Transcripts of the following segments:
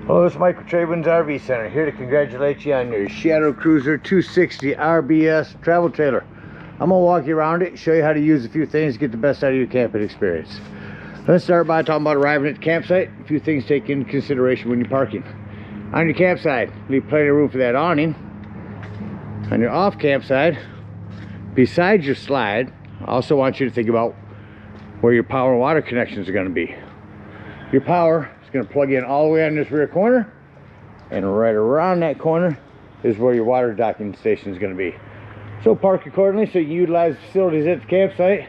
Hello, this is Mike with TradeWinds RV Center, here to congratulate you on your Shadow Cruiser 260 RBS travel trailer. I'm going to walk you around it, show you how to use a few things to get the best out of your camping experience. Let's start by talking about arriving at the campsite. A few things to take into consideration when you're parking. On your campsite, leave plenty of room for that awning. On your off campsite, besides your slide, I also want you to think about where your power and water connections are going to be. Your power is going to plug in all the way on this rear corner, and right around that corner is where your water docking station is going to be. So park accordingly so you can utilize the facilities at the campsite.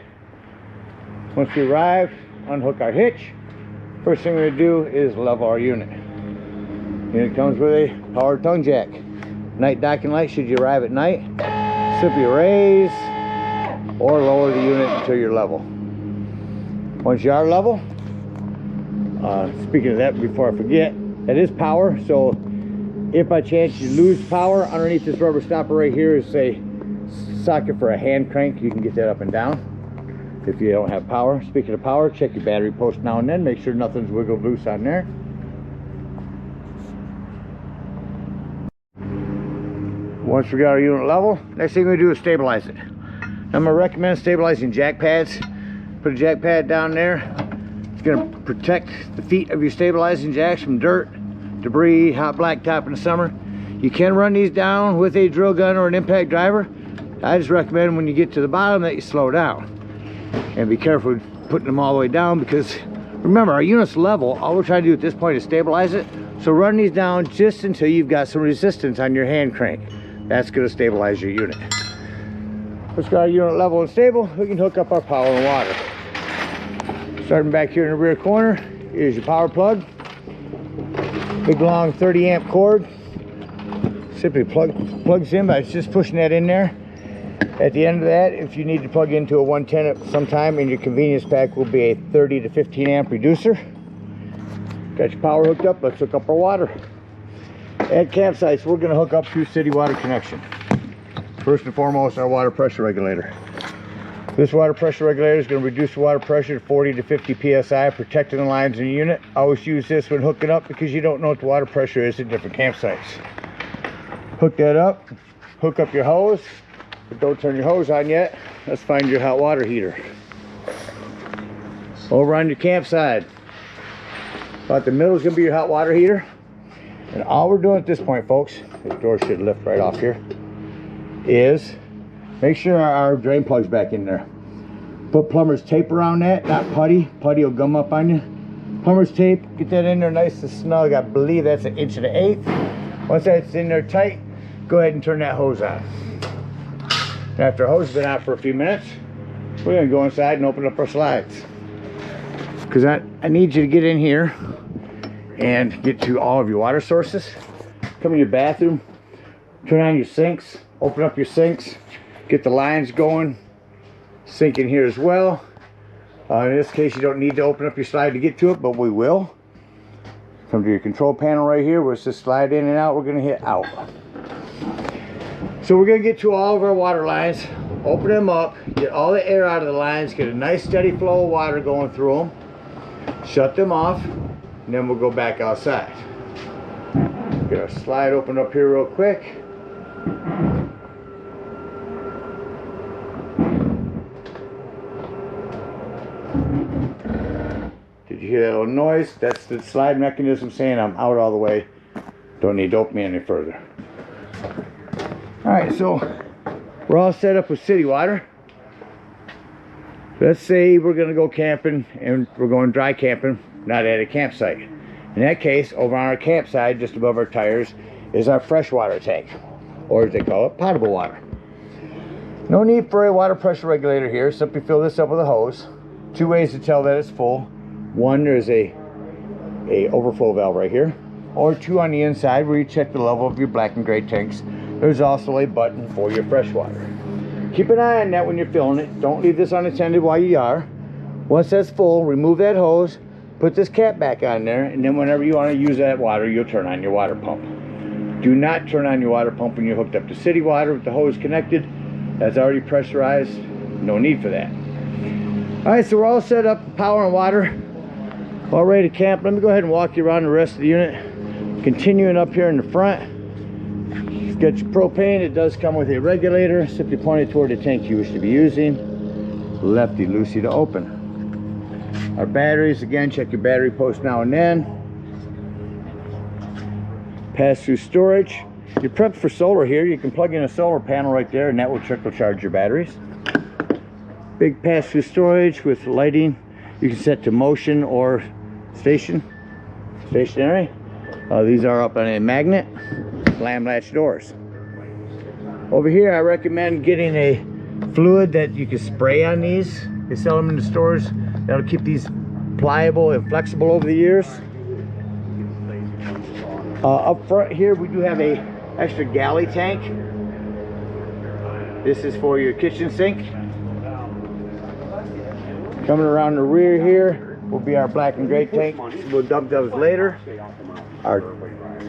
Once we arrive, unhook our hitch. First thing we're going to do is level our unit. Unit comes with a power tongue jack. Night docking light should you arrive at night. Simply raise or lower the unit until you're level. Once you are level, speaking of that, before I forget, that is power. So if by chance you lose power, underneath this rubber stopper right here is a socket for a hand crank. You can get that up and down if you don't have power. Speaking of power, check your battery post now and then. Make sure nothing's wiggled loose on there. Once we got our unit level, next thing we do is stabilize it. I'm going to recommend stabilizing jack pads. Put a jack pad down there. It's going to protect the feet of your stabilizing jacks from dirt, debris, hot blacktop in the summer. You can run these down with a drill gun or an impact driver. I just recommend when you get to the bottom that you slow down. And be careful with putting them all the way down, because remember, our unit's level. All we're trying to do at this point is stabilize it. So run these down just until you've got some resistance on your hand crank. That's going to stabilize your unit. Let's get our unit level and stable. We can hook up our power and water. Starting back here in the rear corner is your power plug. Big long 30 amp cord. Simply plugs in by just pushing that in there. At the end of that, if you need to plug into a 110 at some time, in your convenience pack will be a 30 to 15 amp reducer. Got your power hooked up. Let's hook up our water. At campsites, we're going to hook up to city water connection. First and foremost, our water pressure regulator. This water pressure regulator is going to reduce the water pressure to 40 to 50 psi, protecting the lines in the unit. Always use this when hooking up because you don't know what the water pressure is at different campsites. Hook that up, hook up your hose, but don't turn your hose on yet. Let's find your hot water heater. Over on your campsite, about the middle is going to be your hot water heater. And all we're doing at this point, folks, this door should lift right off here, is make sure our drain plug's back in there. Put plumber's tape around that, not putty. Putty will gum up on you. Plumber's tape, get that in there nice and snug. I believe that's 1 1/8. Once that's in there tight, go ahead and turn that hose on. After the hose has been out for a few minutes, we're going to go inside and open up our slides. Because I need you to get in here and get to all of your water sources. Come in your bathroom, turn on your sinks, open up your sinks, get the lines going, sink in here as well. In this case, you don't need to open up your slide to get to it, but we will. Come to your control panel right here where it says slide in and out. We're going to hit out. So we're going to get to all of our water lines, open them up, get all the air out of the lines, get a nice steady flow of water going through them, shut them off, and then we'll go back outside. Get our slide opened up here real quick. Did you hear that little noise? That's the slide mechanism saying I'm out all the way. Don't need to open me any further. Alright, so we're all set up with city water. Let's say we're going to go camping and we're going dry camping, not at a campsite. In that case, over on our campsite, just above our tires, is our freshwater tank, or as they call it, potable water. No need for a water pressure regulator here. Simply fill this up with a hose. 2 ways to tell that it's full. One, there's a overflow valve right here, or 2 on the inside where you check the level of your black and gray tanks. There's also a button for your freshwater. Keep an eye on that when you're filling it. Don't leave this unattended while you are. Once that's full, remove that hose, put this cap back on there, and then whenever you want to use that water, you'll turn on your water pump. Do not turn on your water pump when you're hooked up to city water with the hose connected. That's already pressurized. No need for that. Alright, so we're all set up, power and water, all ready to camp. Let me go ahead and walk you around the rest of the unit. Continuing up here in the front, you've got your propane. It does come with a regulator. Simply point it toward the tank you wish to be using. Lefty loosey to open. Our batteries, again, check your battery post now and then. Pass-through storage. You're prepped for solar here. You can plug in a solar panel right there and that will trickle charge your batteries. Big pass-through storage with lighting. You can set to motion or stationary. These are up on a magnet. Lamb latch doors. Over here I recommend getting a fluid that you can spray on these. They sell them in the stores. That'll keep these pliable and flexible over the years. Up front here we do have a extra galley tank. This is for your kitchen sink. Coming around the rear here will be our black and gray tank. We'll dump those later. Our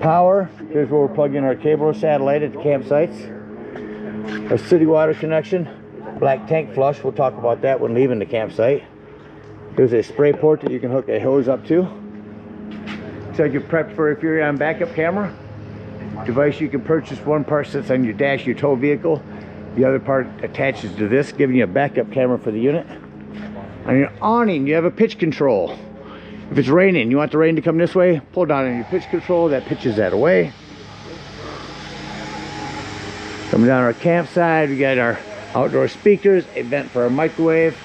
power, here's where we're plugging our cable or satellite at the campsites. Our city water connection, black tank flush. We'll talk about that when leaving the campsite. There's a spray port that you can hook a hose up to. Looks like you're prepped for if you're on backup camera. Device you can purchase. One part sits on your dash, your tow vehicle. The other part attaches to this, giving you a backup camera for the unit. On your awning, you have a pitch control. If it's raining, you want the rain to come this way, pull down on your pitch control, that pitches that away. Coming down our campsite, we got our outdoor speakers, a vent for our microwave.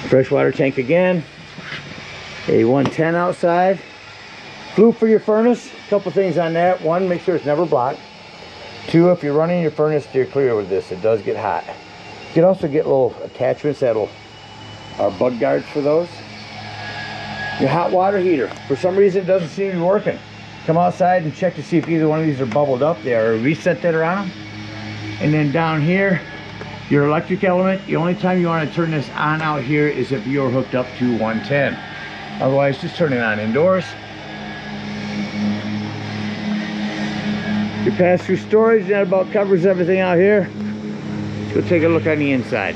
Freshwater tank again. A 110 outside. Flue for your furnace. A couple things on that. One, make sure it's never blocked. Two, if you're running your furnace, steer clear with this. It does get hot. You can also get little attachments that'll are bug guards for those. Your hot water heater. For some reason it doesn't seem to be working. Come outside and check to see if either one of these are bubbled up. They are a reset that are on them. And then down here, your electric element. The only time you want to turn this on out here is if you're hooked up to 110. Otherwise, just turn it on indoors. Your pass-through storage, that about covers everything out here. Let's go take a look on the inside.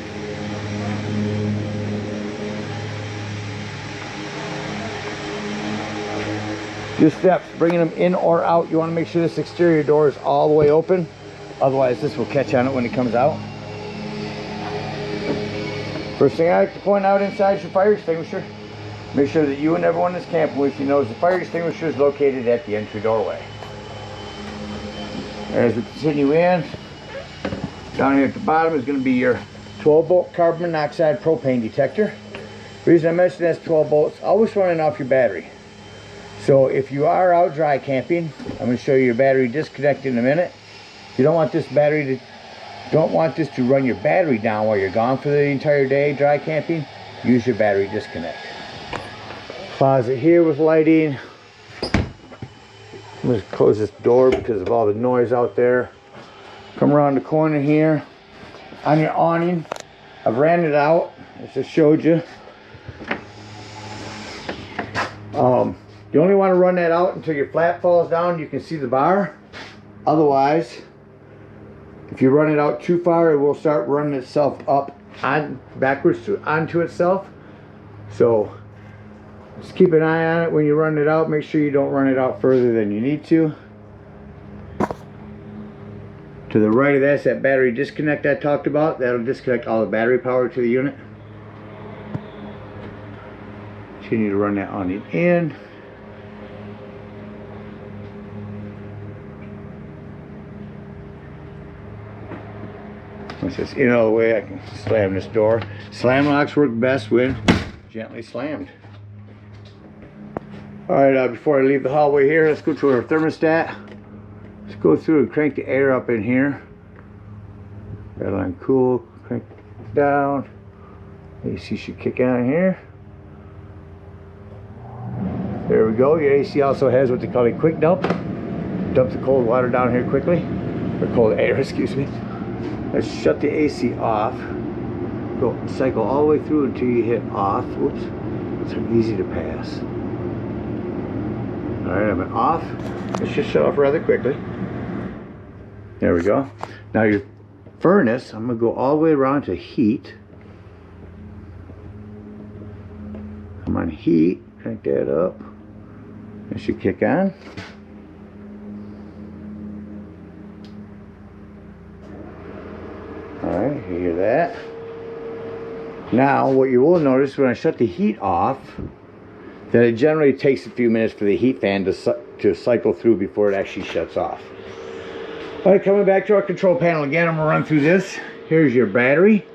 Your steps, bringing them in or out. You want to make sure this exterior door is all the way open. Otherwise, this will catch on it when it comes out. First thing I like to point out inside is your fire extinguisher. Make sure that you and everyone that's camping with you knows the fire extinguisher is located at the entry doorway. As we continue in, down here at the bottom is going to be your 12-volt carbon monoxide propane detector. The reason I mentioned that's 12 volts, always running off your battery. So if you are out dry camping, I'm going to show you your battery disconnect in a minute. You don't want this to run your battery down while you're gone for the entire day dry camping. Use your battery disconnect. Closet here with lighting. I'm going to close this door because of all the noise out there. Come around the corner here. On your awning, I've ran it out. I just showed you. You only want to run that out until your flap falls down. You can see the bar. Otherwise, if you run it out too far, it will start running itself up backwards onto itself. So just keep an eye on it when you run it out. Make sure you don't run it out further than you need to. To the right of that's that battery disconnect I talked about. That'll disconnect all the battery power to the unit. Continue to run that on the end. Once it's in all the way, I can slam this door. Slam locks work best when gently slammed. Alright, before I leave the hallway here, let's go to our thermostat. Let's go through and crank the air up in here. Red line cool, crank it down. AC should kick on here. There we go. Your AC also has what they call a quick dump. Dump the cold water down here quickly. Or cold air, excuse me. Let's shut the AC off. Go cycle all the way through until you hit off. Whoops. It's easy to pass. Alright, I'm at off. It should shut off rather quickly. There we go. Now your furnace, I'm going to go all the way around to heat. I'm on heat. Crank that up. It should kick on. Alright, you hear that? Now, what you will notice when I shut the heat off, that it generally takes a few minutes for the heat fan to cycle through before it actually shuts off. Alright, coming back to our control panel again, I'm going to run through this. Here's your battery,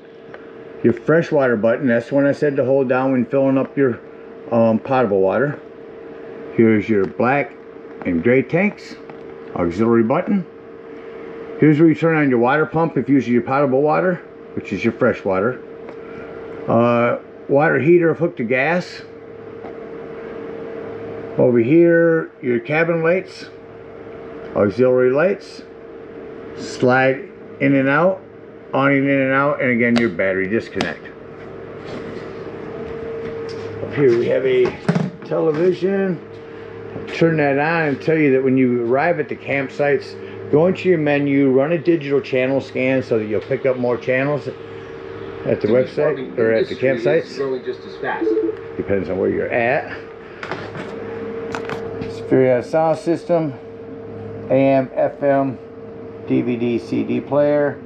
your freshwater button. That's the one I said to hold down when filling up your potable water. Here's your black and gray tanks, auxiliary button. Here's where you turn on your water pump if using your potable water, which is your fresh water. Water heater hooked to gas. Over here, your cabin lights, auxiliary lights, slide in and out, awning in and out, and again your battery disconnect. Up here we have a television. Turn that on and tell you that when you arrive at the campsites, go into your menu, run a digital channel scan so that you'll pick up more channels at the website or at the campsites. Growing just as fast. Depends on where you're at. Stereo sound system, AM, FM, DVD, CD player,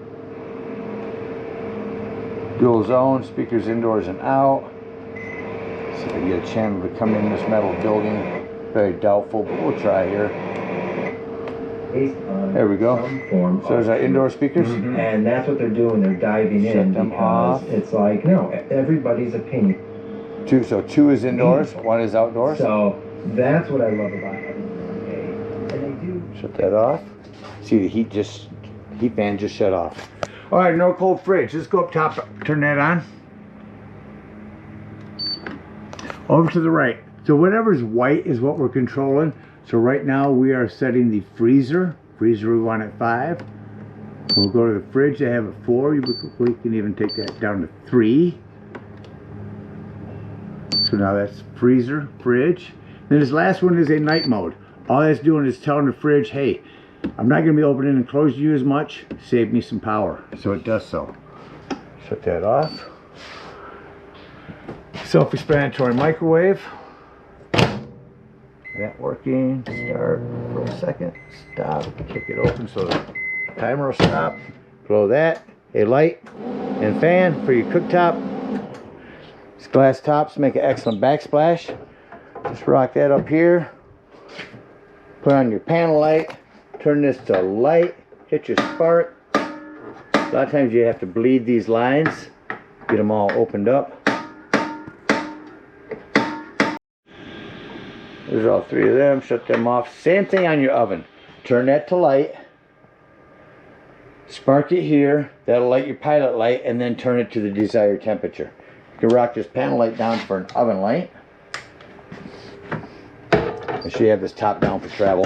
dual zone, speakers indoors and out. See if I can get a channel to come in this metal building. Very doubtful, but we'll try here. There we go. So there's our indoor speakers. And that's what they're doing. They're diving in them because off. It's like, no, everybody's opinion. So two is indoors, one is outdoors. So that's what I love about it. And they do. Shut that off. See the heat fan just shut off. All right, no cold fridge. Let's go up top, turn that on. Over to the right. So whatever's white is what we're controlling. So right now we are setting the freezer. Freezer we want at 5. We'll go to the fridge. They have a 4. We can even take that down to 3. So now that's freezer, fridge. Then this last one is a night mode. All that's doing is telling the fridge, hey, I'm not going to be opening and closing you as much. Save me some power. So it does so. Shut that off. Self-explanatory microwave. That working. Start for a second. Stop. Kick it open so the timer will stop. Below that, a light and fan for your cooktop. These glass tops make an excellent backsplash. Just rock that up here. Put on your panel light. Turn this to light. Hit your spark. A lot of times you have to bleed these lines. Get them all opened up. There's all 3 of them. Shut them off. Same thing on your oven. Turn that to light. Spark it here. That'll light your pilot light, and then turn it to the desired temperature. You can rock this panel light down for an oven light. Make sure you have this top down for travel.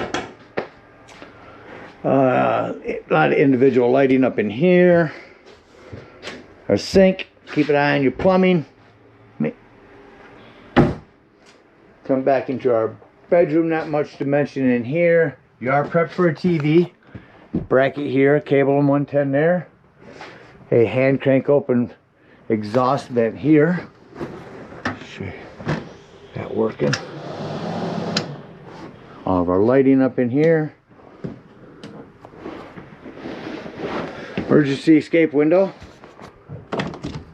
A lot of individual lighting up in here. Our sink. Keep an eye on your plumbing. Come back into our bedroom. Not much to mention in here. You are prepped for a TV. Bracket here, cable and 110 there. A hand crank open exhaust vent here. See that working. All of our lighting up in here. Emergency escape window.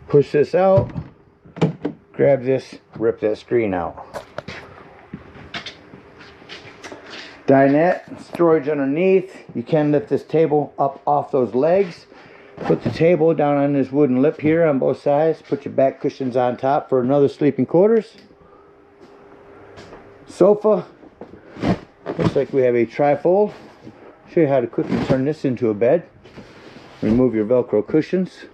Push this out. Grab this, rip that screen out. Dinette, storage underneath. You can lift this table up off those legs. Put the table down on this wooden lip here on both sides. Put your back cushions on top for another sleeping quarters. Sofa. Looks like we have a trifold. Show you how to quickly turn this into a bed. Remove your Velcro cushions.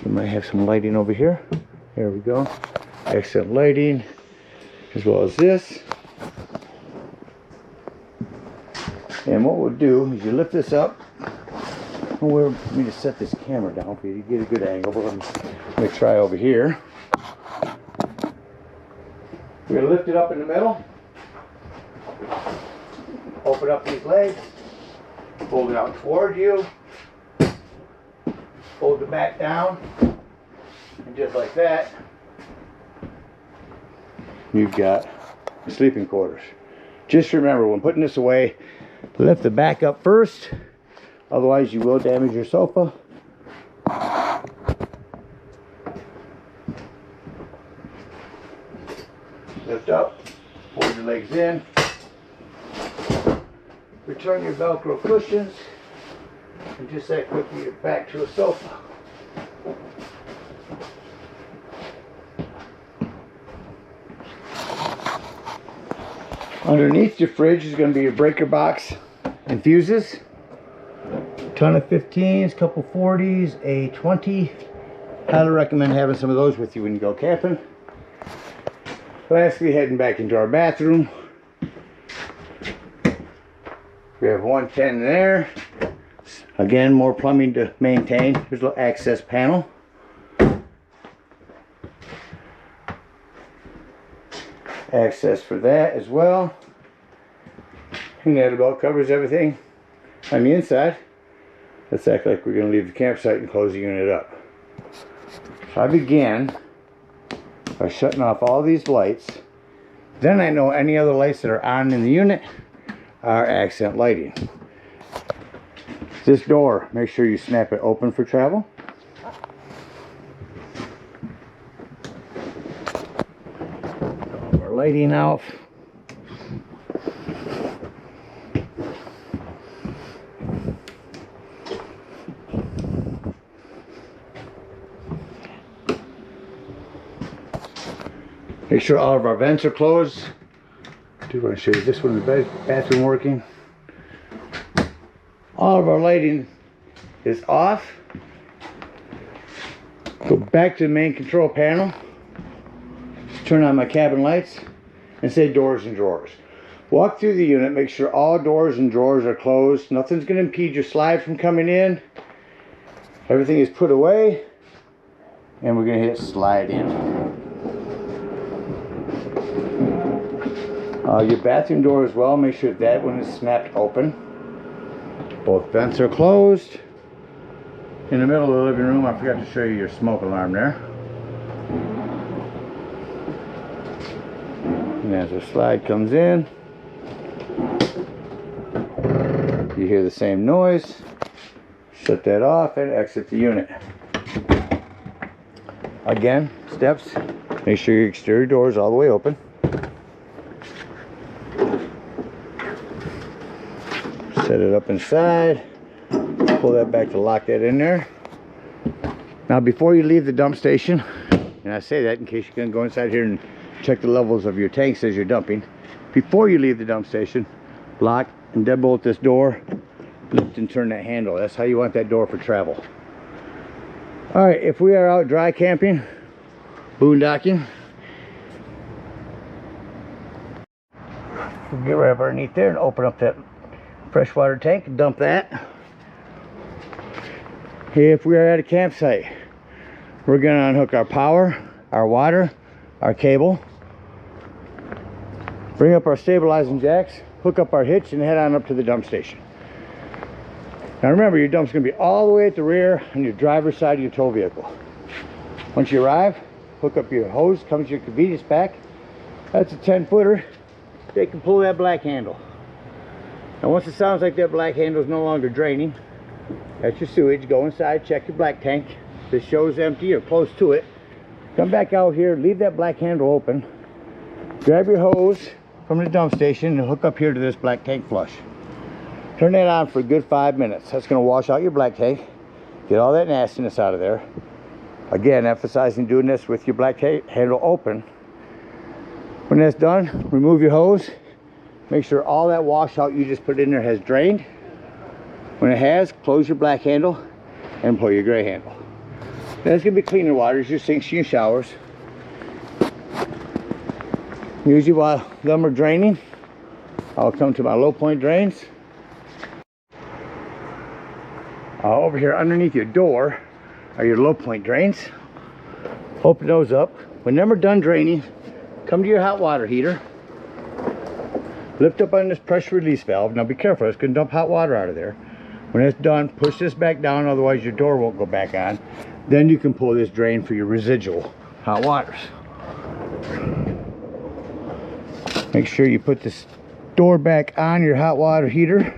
You might have some lighting over here. There we go. Excellent lighting, as well as this. And what we'll do is you lift this up. Where for me to set this camera down for you to get a good angle, but let me try over here. We're going to lift it up in the middle. Open up these legs. Fold it out toward you. Fold it back down. And just like that, you've got sleeping quarters. Just remember, when putting this away, lift the back up first, otherwise you will damage your sofa. Lift up, fold your legs in, return your Velcro cushions, and just that quickly you're back to a sofa. Underneath your fridge is going to be your breaker box enthusiast. Ton of 15s, couple 40s, a 20. Highly recommend having some of those with you when you go camping. Lastly, heading back into our bathroom. We have 110 there. Again, more plumbing to maintain. Here's a little access panel. Access for that as well. And that about covers everything on the inside. Let's act like we're going to leave the campsite and close the unit up. So I begin by shutting off all these lights. Then I know any other lights that are on in the unit are accent lighting. This door, make sure you snap it open for travel. Our lighting out. Make sure all of our vents are closed. I do want to show you this one, the bathroom working. All of our lighting is off. Go back to the main control panel. Turn on my cabin lights and say doors and drawers. Walk through the unit, make sure all doors and drawers are closed. Nothing's going to impede your slide from coming in. Everything is put away. And we're going to hit slide in. Your bathroom door as well, make sure that one is snapped open. Both vents are closed. In the middle of the living room, I forgot to show you your smoke alarm there. And as the slide comes in, you hear the same noise. Shut that off and exit the unit. Again, steps. Make sure your exterior door is all the way open. Set it up inside. Pull that back to lock that in there. Now before you leave the dump station, and I say that in case you're going to go inside here and check the levels of your tanks as you're dumping. Before you leave the dump station, lock and deadbolt this door. Lift and turn that handle. That's how you want that door for travel. Alright, if we are out dry camping, boondocking, we'll get right up underneath there and open up that freshwater tank and dump that. If we are at a campsite, we're going to unhook our power, our water, our cable, bring up our stabilizing jacks, hook up our hitch, and head on up to the dump station. Now remember, your dump's going to be all the way at the rear on your driver's side of your tow vehicle. Once you arrive, hook up your hose, comes to your convenience pack. That's a 10-footer. They can pull that black handle. Now once it sounds like that black handle is no longer draining, that's your sewage. Go inside, check your black tank. If it shows empty or close to it, come back out here, leave that black handle open, grab your hose from the dump station and hook up here to this black tank flush. Turn that on for a good 5 minutes. That's going to wash out your black tank, get all that nastiness out of there. Again, emphasizing doing this with your black tank handle open. When that's done, remove your hose. Make sure all that washout you just put in there has drained. When it has, close your black handle and pull your gray handle. That's going to be cleaner water, your sinks and your showers. Usually while them are draining, I'll come to my low point drains. Over here underneath your door are your low point drains. Open those up. When them are done draining, come to your hot water heater. Lift up on this pressure release valve. Now be careful, it's going to dump hot water out of there. When it's done, push this back down, otherwise your door won't go back on. Then you can pull this drain for your residual hot waters. Make sure you put this door back on your hot water heater.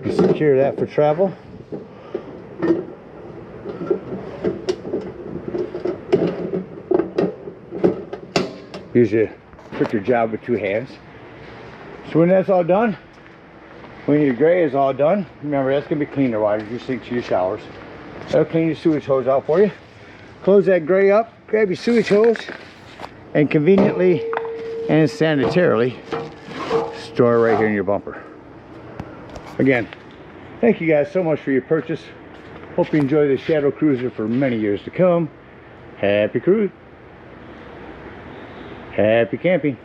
You secure that for travel. Usually a quicker job with two hands. So when that's all done, when your gray is all done, remember that's gonna be cleaner water, your sinks, your showers. That'll clean your sewage hose out for you. Close that gray up, grab your sewage hose, and conveniently and sanitarily store it right here in your bumper. Again, thank you guys so much for your purchase. Hope you enjoy the Shadow Cruiser for many years to come. Happy cruise. Happy camping.